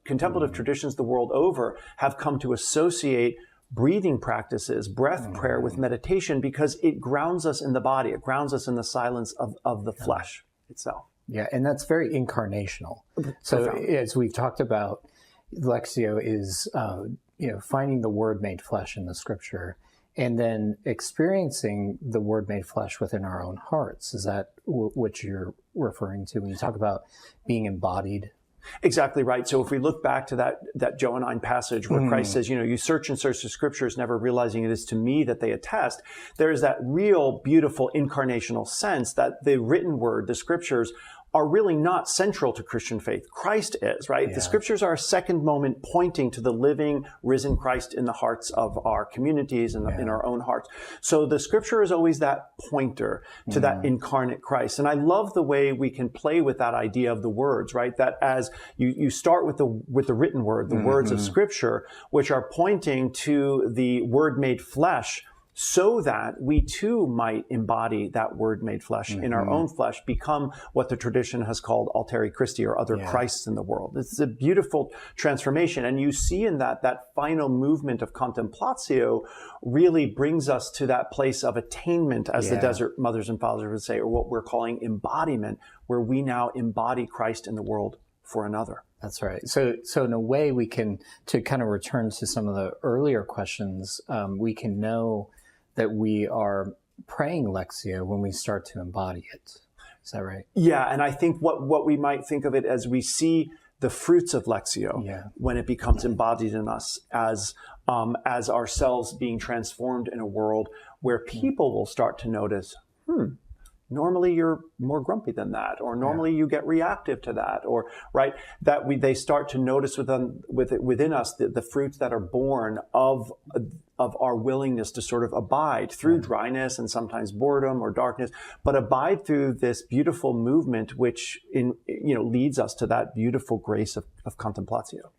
contemplative traditions the world over have come to associate breathing practices, breath prayer with meditation, because it grounds us in the body. It grounds us in the silence of the flesh itself. Yeah, and that's very incarnational. So as we've talked about, Lectio is finding the Word made flesh in the Scripture, and then experiencing the Word made flesh within our own hearts. Is that what you're referring to when you talk about being embodied? Exactly right. So if we look back to that Johannine passage where Christ says, you search and search the Scriptures, never realizing it is to me that they attest, there is that real beautiful incarnational sense that the written word, the Scriptures, are really not central to Christian faith. Christ is, right? Yeah. The Scriptures are a second moment pointing to the living, risen Christ in the hearts of our communities and in our own hearts. So the Scripture is always that pointer to that incarnate Christ. And I love the way we can play with that idea of the words, right? That as you start with the written word, the words of Scripture, which are pointing to the Word made flesh, so that we too might embody that Word made flesh in our own flesh, become what the tradition has called alteri Christi, or other Christs in the world. It's a beautiful transformation. And you see in that final movement of contemplatio really brings us to that place of attainment, as the Desert Mothers and Fathers would say, or what we're calling embodiment, where we now embody Christ in the world for another. That's right. So in a way, we can, to kind of return to some of the earlier questions, we can know that we are praying Lectio when we start to embody it. Is that right? Yeah, and I think what we might think of it as, we see the fruits of Lectio when it becomes embodied in us as ourselves being transformed in a world where people will start to notice, normally you're more grumpy than that, or normally you get reactive to that, or they start to notice within us the fruits that are born of our willingness to sort of abide through dryness and sometimes boredom or darkness, but abide through this beautiful movement which leads us to that beautiful grace of contemplatio.